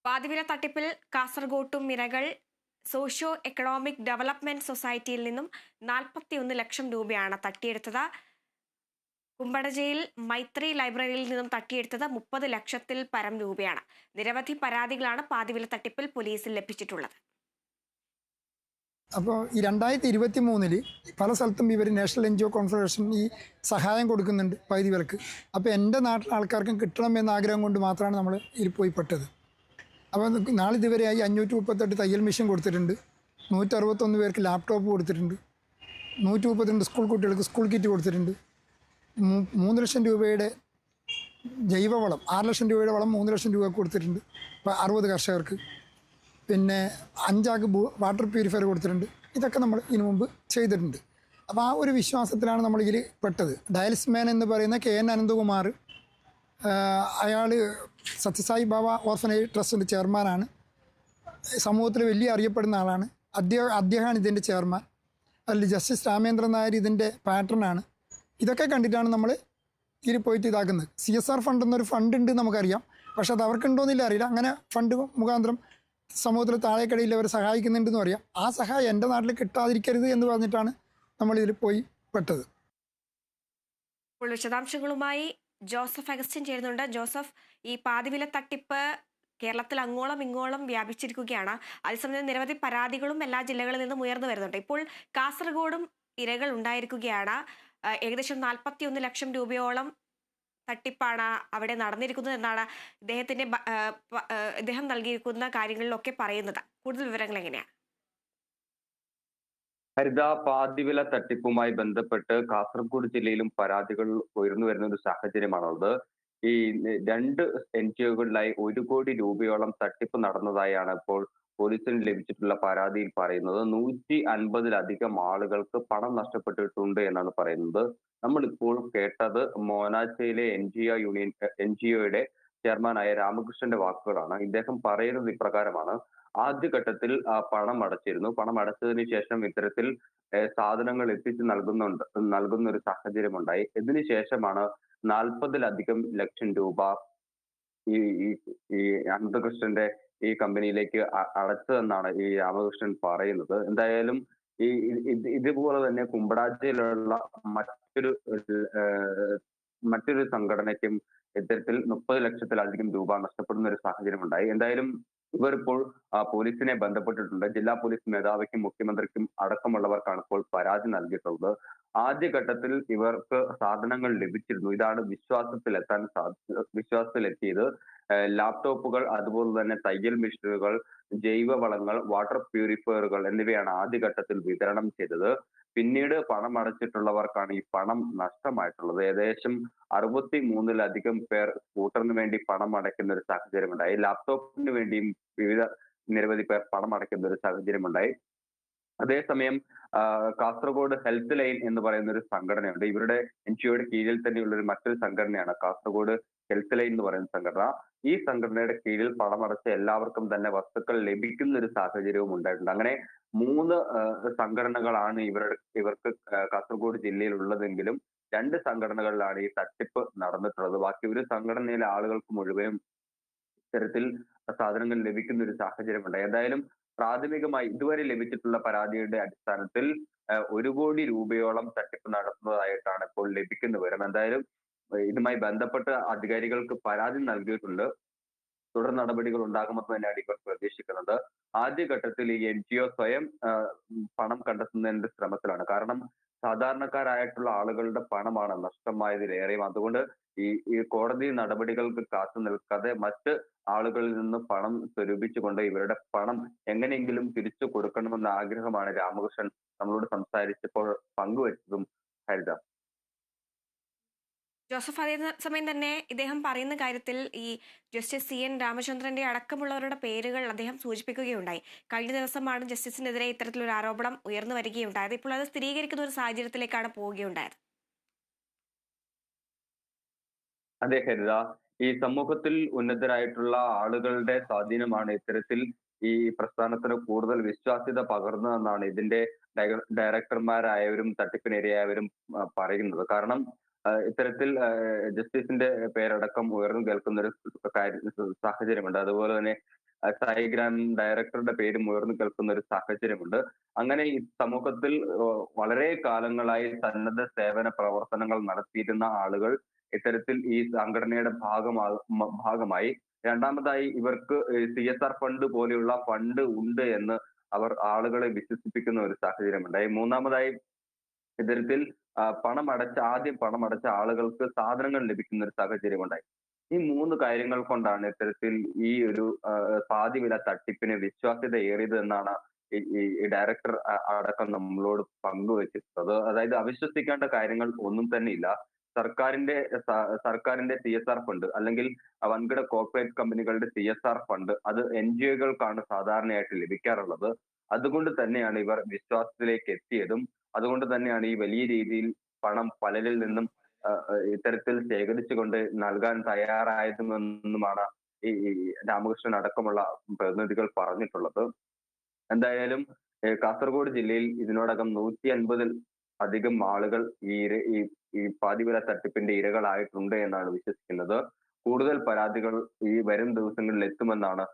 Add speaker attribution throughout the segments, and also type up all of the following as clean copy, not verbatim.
Speaker 1: പാതിവില തട്ടിപ്പിൽ കാസർഗോട്ടും മിരകൾ socio economic development സൊസൈറ്റിയിൽ നിന്നും 41 ലക്ഷം രൂപയാണ് തട്ടിയെടുത്തത്. കുമ്പടജയിൽ മൈത്രി ലൈബ്രറിയിൽ നിന്നും തട്ടിയെടുത്തത് 30 ലക്ഷത്തിൽ പരം രൂപയാണ്. നിരവധി പരാതികളാണ് പാതിവില തട്ടിപ്പിൽ പോലീസിൽ ലഭിച്ചിട്ടുള്ളത്.
Speaker 2: അപ്പോൾ ഈ 2023 പല സ്ഥലത്തും ഇവർ നാഷണൽ NGO കോൺഫെഡറേഷൻ ഈ സഹായം കൊടുക്കുന്നുണ്ട് പകുതി വിലക്ക്. അപ്പോൾ എൻ്റെ നാട്ടിലെ ആൾക്കാർക്കും കിട്ടണം എന്ന ആഗ്രഹം കൊണ്ട് മാത്രമാണ് നമ്മൾ ഇതിൽ പോയി പെട്ടത്. അപ്പോൾ നാളിതുവരെയായി 538 തയ്യൽ മെഷീൻ കൊടുത്തിട്ടുണ്ട്, 161 പേർക്ക് ലാപ്ടോപ്പ് കൊടുത്തിട്ടുണ്ട്, 132 സ്കൂൾ കുട്ടികൾക്ക് സ്കൂൾ കിറ്റ് കൊടുത്തിട്ടുണ്ട്, 3 ലക്ഷം രൂപയുടെ ജൈവവളം, 6 ലക്ഷം രൂപയുടെ വളം 3 ലക്ഷം രൂപ കൊടുത്തിട്ടുണ്ട് 60 കർഷകർക്ക്. പിന്നെ 5 ആൾക്ക് വാട്ടർ പ്യൂരിഫയർ കൊടുത്തിട്ടുണ്ട്. ഇതൊക്കെ നമ്മൾ ഇതിനു മുമ്പ് ചെയ്തിട്ടുണ്ട്. അപ്പോൾ ആ ഒരു വിശ്വാസത്തിലാണ് നമ്മൾ ഇതിൽ പെട്ടത്. ഡയലിസ്മാൻ എന്ന് പറയുന്ന KN അനന്തകുമാർ, അയാൾ സത്യസായി ബാബ ഓർഫനേജ് ട്രസ്റ്റിൻ്റെ ചെയർമാനാണ്. സമൂഹത്തിൽ വലിയ അറിയപ്പെടുന്ന ആളാണ്. അദ്ദേഹമാണ് ഇതിൻ്റെ ചെയർമാൻ. അതിൽ ജസ്റ്റിസ് രാമേന്ദ്രൻ നായർ ഇതിൻ്റെ പാറ്റേണാണ്. ഇതൊക്കെ കണ്ടിട്ടാണ് നമ്മൾ ഇതിൽ പോയിട്ട് ഇതാക്കുന്നത്. CSR ഫണ്ട് എന്നൊരു ഫണ്ട് ഉണ്ട് നമുക്കറിയാം, പക്ഷെ അത് അവർക്കുണ്ടോയെന്നില്ല അറിയില്ല. അങ്ങനെ ഫണ്ട് മുഖാന്തരം സമൂഹത്തിൽ താഴേക്കടയിൽ അവർ സഹായിക്കുന്നുണ്ടെന്ന് പറയാം. ആ സഹായം എൻ്റെ നാട്ടിൽ കിട്ടാതിരിക്കരുത് എന്ന് പറഞ്ഞിട്ടാണ് നമ്മൾ ഇതിൽ പോയി പെട്ടത്.
Speaker 1: ഇപ്പോൾ വിശദാംശങ്ങളുമായി ജോസഫ് അഗസ്റ്റിൻ ചേരുന്നുണ്ട്. ജോസഫ്, ഈ പാതിവില തട്ടിപ്പ് കേരളത്തിൽ അങ്ങോളം ഇങ്ങോളം വ്യാപിച്ചിരിക്കുകയാണ്. അതേസമയം നിരവധി പരാതികളും എല്ലാ ജില്ലകളിൽ നിന്നും ഉയർന്നു വരുന്നുണ്ട്. ഇപ്പോൾ കാസർഗോഡും ഇരകൾ ഉണ്ടായിരിക്കുകയാണ്. ഏകദേശം 41 ലക്ഷം രൂപയോളം തട്ടിപ്പാണ് അവിടെ നടന്നിരിക്കുന്നത് എന്നാണ് ഇദ്ദേഹം നൽകിയിരിക്കുന്ന കാര്യങ്ങളിലൊക്കെ പറയുന്നത്. കൂടുതൽ വിവരങ്ങൾ എങ്ങനെയാണ്?
Speaker 3: ഹരിത, പാതിവില തട്ടിപ്പുമായി ബന്ധപ്പെട്ട് കാസർഗോഡ് ജില്ലയിലും പരാതികൾ ഉയർന്നു വരുന്ന ഒരു സാഹചര്യമാണുള്ളത്. ഈ 2 NGOകളിലായി 1 കോടി രൂപയോളം തട്ടിപ്പ് നടന്നതായാണ് ഇപ്പോൾ പോലീസിന് ലഭിച്ചിട്ടുള്ള പരാതിയിൽ പറയുന്നത്. 150-ലധികം ആളുകൾക്ക് പണം നഷ്ടപ്പെട്ടിട്ടുണ്ട് എന്നാണ് പറയുന്നത്. നമ്മളിപ്പോൾ കേട്ടത് മോനാച്ചയിലെ NGOയുടെ ചെയർമാനായ രാമകൃഷ്ണന്റെ വാക്കുകളാണ്. ഇദ്ദേഹം പറയുന്നത് ഇപ്രകാരമാണ്: ആദ്യഘട്ടത്തിൽ പണം അടച്ചിരുന്നു. പണം അടച്ചതിന് ശേഷം ഇത്തരത്തിൽ സാധനങ്ങൾ എത്തിച്ച് നൽകുന്ന ഒരു സാഹചര്യം ഉണ്ടായി. ഇതിനു ശേഷമാണ് 40-ലധികം ലക്ഷം രൂപ ഈ അനന്തകൃഷ്ണന്റെ ഈ കമ്പനിയിലേക്ക് അടച്ചതെന്നാണ് ഈ രാമകൃഷ്ണൻ പറയുന്നത്. എന്തായാലും ഇതുപോലെ തന്നെ കുമ്പടാച്ചയിലുള്ള മറ്റൊരു സംഘടനയ്ക്കും ഇത്തരത്തിൽ 30 ലക്ഷത്തിലധികം രൂപ നഷ്ടപ്പെടുന്ന ഒരു സാഹചര്യം ഉണ്ടായി. എന്തായാലും ഇവർ ഇപ്പോൾ പോലീസിനെ ബന്ധപ്പെട്ടിട്ടുണ്ട്. ജില്ലാ പോലീസ് മേധാവിക്കും മുഖ്യമന്ത്രിക്കും അടക്കമുള്ളവർക്കാണ് ഇപ്പോൾ പരാതി നൽകിയിട്ടുള്ളത്. ആദ്യഘട്ടത്തിൽ ഇവർക്ക് സാധനങ്ങൾ ലഭിച്ചിരുന്നു. ഇതാണ് വിശ്വാസത്തിലെത്തിയത്. ലാപ്ടോപ്പുകൾ, അതുപോലെ തന്നെ തയ്യൽ മെഷീനുകൾ, ജൈവവളങ്ങൾ, വാട്ടർ പ്യൂരിഫയറുകൾ എന്നിവയാണ് ആദ്യഘട്ടത്തിൽ വിതരണം ചെയ്തത്. പിന്നീട് പണം അടച്ചിട്ടുള്ളവർക്കാണ് ഈ പണം നഷ്ടമായിട്ടുള്ളത്. ഏകദേശം 63-ലധികം പേർ സ്കൂട്ടറിന് വേണ്ടി പണം അടയ്ക്കുന്ന ഒരു സാഹചര്യമുണ്ടായി. ലാപ്ടോപ്പിന് വേണ്ടിയും നിരവധി പേർ പണം അടയ്ക്കുന്ന ഒരു സാഹചര്യമുണ്ടായി. അതേസമയം കാസർഗോഡ് ഹെൽത്ത് ലൈൻ എന്ന് പറയുന്ന ഒരു സംഘടനയുണ്ട്. ഇവരുടെ NGOയുടെ കീഴിൽ തന്നെയുള്ള ഒരു മറ്റൊരു സംഘടനയാണ് കാസർഗോഡ് ഹെൽത്ത് ലൈൻ എന്ന് പറയുന്ന സംഘടന. ഈ സംഘടനയുടെ കീഴിൽ പണമടച്ച എല്ലാവർക്കും തന്നെ വസ്തുക്കൾ ലഭിക്കുന്ന ഒരു സാഹചര്യവും ഉണ്ടായിട്ടുണ്ട്. അങ്ങനെ 3 സംഘടനകളാണ് ഇവർക്ക് കാസർഗോഡ് ജില്ലയിൽ ഉള്ളതെങ്കിലും 2 സംഘടനകളിലാണ് ഈ തട്ടിപ്പ് നടന്നിട്ടുള്ളത്. ബാക്കി ഒരു സംഘടനയിലെ ആളുകൾക്ക് മുഴുവനും ഇത്തരത്തിൽ സാധനങ്ങൾ ലഭിക്കുന്ന ഒരു സാഹചര്യമുണ്ട്. എന്തായാലും പ്രാഥമികമായി ഇതുവരെ ലഭിച്ചിട്ടുള്ള പരാതിയുടെ അടിസ്ഥാനത്തിൽ 1 കോടി രൂപയോളം തട്ടിപ്പ് നടത്തുന്നതായിട്ടാണ് ഇപ്പോൾ ലഭിക്കുന്ന വിവരം. എന്തായാലും ഇതുമായി ബന്ധപ്പെട്ട് അധികാരികൾക്ക് പരാതി നൽകിയിട്ടുണ്ട്. തുടർ നടപടികൾ ഉണ്ടാകുമെന്ന് തന്നെയാണ് ഇവർ പ്രതീക്ഷിക്കുന്നത്. ആദ്യഘട്ടത്തിൽ ഈ NGO സ്വയം പണം കണ്ടെത്തുന്നതിന്റെ ശ്രമത്തിലാണ്. കാരണം സാധാരണക്കാരായിട്ടുള്ള ആളുകളുടെ പണമാണ് നഷ്ടമായതിലേറെയും. അതുകൊണ്ട് ഈ കോടതി നടപടികൾക്ക് കാത്തു നിൽക്കാതെ മറ്റ് ആളുകളിൽ നിന്ന് പണം സ്വരൂപിച്ചുകൊണ്ട് ഇവരുടെ പണം എങ്ങനെയെങ്കിലും തിരിച്ചു കൊടുക്കണമെന്ന ആഗ്രഹമാണ് രാമകൃഷ്ണൻ നമ്മളോട് സംസാരിച്ചപ്പോൾ പങ്കുവച്ചതും. ഹരിത,
Speaker 1: ജോസഫ്, അതേസമയം തന്നെ ഇദ്ദേഹം പറയുന്ന കാര്യത്തിൽ ഈ ജസ്റ്റിസ് CN രാമചന്ദ്രന്റെ അടക്കമുള്ളവരുടെ പേരുകൾ അദ്ദേഹം സൂചിപ്പിക്കുകയുണ്ടായി. കഴിഞ്ഞ ദിവസമാണ് ജസ്റ്റിസിനെതിരെ ഇത്തരത്തിലൊരു ആരോപണം ഉയർന്നു വരികയുണ്ടായത്. ഇപ്പോൾ അത് സ്ഥിരീകരിക്കുന്ന ഒരു സാഹചര്യത്തിലേക്കാണ് പോവുകയുണ്ടായത്.
Speaker 3: അതെ ഹരിത, ഈ സമൂഹത്തിൽ ഉന്നതരായിട്ടുള്ള ആളുകളുടെ സ്വാധീനമാണ് ഇത്തരത്തിൽ ഈ പ്രസ്ഥാനത്തിന് കൂടുതൽ വിശ്വാസ്യത പകർന്നതെന്നാണ് ഇതിന്റെ ഡയറക്ടർമാരായവരും തട്ടിപ്പിനിരയായവരും പറയുന്നത്. കാരണം ഇത്തരത്തിൽ ജസ്റ്റിസിന്റെ പേരടക്കം ഉയർന്നു കേൾക്കുന്ന ഒരു സാഹചര്യമുണ്ട്. അതുപോലെ തന്നെ സൈഗ്രാം ഡയറക്ടറുടെ പേരും ഉയർന്നു കേൾക്കുന്ന ഒരു സാഹചര്യമുണ്ട്. അങ്ങനെ ഈ സമൂഹത്തിൽ വളരെ കാലങ്ങളായി സന്നദ്ധ സേവന പ്രവർത്തനങ്ങൾ നടത്തിയിരുന്ന ആളുകൾ ഇത്തരത്തിൽ ഈ സംഘടനയുടെ ഭാഗമായി. രണ്ടാമതായി ഇവർക്ക് CSR ഫണ്ട് പോലെയുള്ള ഫണ്ട് ഉണ്ട് എന്ന് അവർ ആളുകളെ വിശ്വസിപ്പിക്കുന്ന ഒരു സാഹചര്യമുണ്ടായി. മൂന്നാമതായി ഇത്തരത്തിൽ ആദ്യം പണമടച്ച ആളുകൾക്ക് സാധനങ്ങൾ ലഭിക്കുന്ന ഒരു സാഹചര്യമുണ്ടായി. ഈ 3 കാര്യങ്ങൾ കൊണ്ടാണ് ഇത്തരത്തിൽ ഈ ഒരു പാതിവില തട്ടിപ്പിന് വിശ്വാസ്യത ഏറിയത് എന്നാണ് ഈ ഡയറക്ടർ അടക്കം നമ്മളോട് പങ്കുവച്ചിട്ടുള്ളത്. അതായത് അവിശ്വസിക്കേണ്ട കാര്യങ്ങൾ ഒന്നും തന്നെ ഇല്ല. സർക്കാരിന്റെ CSR ഫണ്ട് അല്ലെങ്കിൽ വൻകിട കോർപ്പറേറ്റ് കമ്പനികളുടെ CSR ഫണ്ട് അത് NGOകൾക്കാണ് സാധാരണയായിട്ട് ലഭിക്കാറുള്ളത്. അതുകൊണ്ട് തന്നെയാണ് ഇവർ വിശ്വാസത്തിലേക്ക് എത്തിയതും അതുകൊണ്ട് തന്നെയാണ് ഈ വലിയ രീതിയിൽ പണം പലരിൽ നിന്നും ഇത്തരത്തിൽ ശേഖരിച്ചുകൊണ്ട് നൽകാൻ തയ്യാറായതുമെന്നുമാണ് ഈ രാമകൃഷ്ണൻ അടക്കമുള്ള പ്രതിനിധികൾ പറഞ്ഞിട്ടുള്ളത്. എന്തായാലും കാസർഗോഡ് ജില്ലയിൽ ഇതിനോടകം 150-ൽ അധികം ആളുകൾ ഈ പാതിവില തട്ടിപ്പിന്റെ ഇരകളായിട്ടുണ്ട് എന്നാണ് വിശ്വസിക്കുന്നത്. കൂടുതൽ പരാതികൾ ഈ വരും ദിവസങ്ങളിൽ എത്തുമെന്നാണ്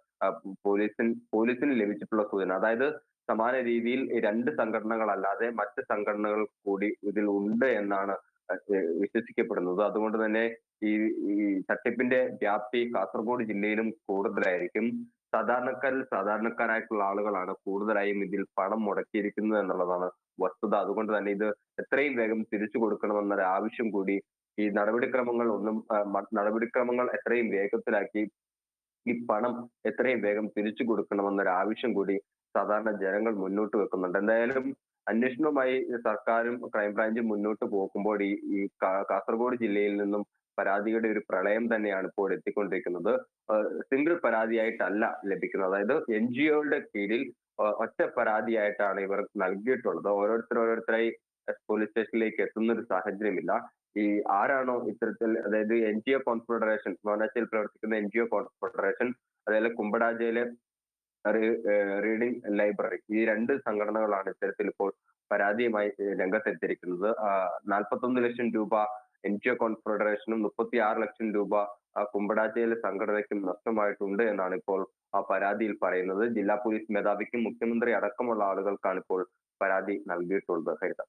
Speaker 3: പോലീസിന് ലഭിച്ചിട്ടുള്ള സൂചന. അതായത് സമാന രീതിയിൽ 2 സംഘടനകളല്ലാതെ മറ്റ് സംഘടനകൾ കൂടി ഇതിൽ ഉണ്ട് എന്നാണ് വിശ്വസിക്കപ്പെടുന്നത്. അതുകൊണ്ട് തന്നെ ഈ തട്ടിപ്പിന്റെ വ്യാപ്തി കാസർഗോഡ് ജില്ലയിലും കൂടുതലായിരിക്കും. സാധാരണക്കാരായിട്ടുള്ള ആളുകളാണ് കൂടുതലായും ഇതിൽ പണം മുടക്കിയിരിക്കുന്നത് എന്നുള്ളതാണ് വസ്തുത. അതുകൊണ്ട് തന്നെ ഇത് എത്രയും വേഗം തിരിച്ചു കൊടുക്കണമെന്നൊരു ആവശ്യം കൂടി ഈ നടപടിക്രമങ്ങൾ എത്രയും വേഗത്തിലാക്കി ഈ പണം എത്രയും വേഗം തിരിച്ചു കൊടുക്കണമെന്നൊരു ആവശ്യം കൂടി സാധാരണ ജനങ്ങൾ മുന്നോട്ട് വെക്കുന്നുണ്ട്. എന്തായാലും അന്വേഷണവുമായി സർക്കാരും ക്രൈംബ്രാഞ്ചും മുന്നോട്ട് പോകുമ്പോൾ ഈ കാസർഗോഡ് ജില്ലയിൽ നിന്നും പരാതിയുടെ ഒരു പ്രളയം തന്നെയാണ് ഇപ്പോൾ എത്തിക്കൊണ്ടിരിക്കുന്നത്. സിംഗിൾ പരാതിയായിട്ടല്ല ലഭിക്കുന്നത്. അതായത് NGOകളുടെ കീഴിൽ ഒറ്റ പരാതിയായിട്ടാണ് ഇവർ നൽകിയിട്ടുള്ളത്. ഓരോരുത്തരായി പോലീസ് സ്റ്റേഷനിലേക്ക് എത്തുന്ന ഒരു സാഹചര്യമില്ല. ഈ ആരാണോ ഇത്തരത്തിൽ അതായത് NGO കോൺഫെഡറേഷൻ വാരണാസിയിൽ പ്രവർത്തിക്കുന്ന NGO കോൺഫെഡറേഷൻ അതേപോലെ കുമ്പടാജയിലെ റീഡിംഗ് ലൈബ്രറി ഈ 2 സംഘടനകളാണ് ഇത്തരത്തിൽ ഇപ്പോൾ പരാതിയുമായി രംഗത്തെത്തിയിരിക്കുന്നത്. 41 ലക്ഷം രൂപ NGO കോൺഫെഡറേഷനും 36 ലക്ഷം രൂപ കുമ്പടാജയിലെ സംഘടനയ്ക്കും നഷ്ടമായിട്ടുണ്ട് എന്നാണ് ഇപ്പോൾ ആ പരാതിയിൽ പറയുന്നത്. ജില്ലാ പോലീസ് മേധാവിക്കും മുഖ്യമന്ത്രി അടക്കമുള്ള ആളുകൾക്കാണ് ഇപ്പോൾ പരാതി നൽകിയിട്ടുള്ളത്. ഹരിത.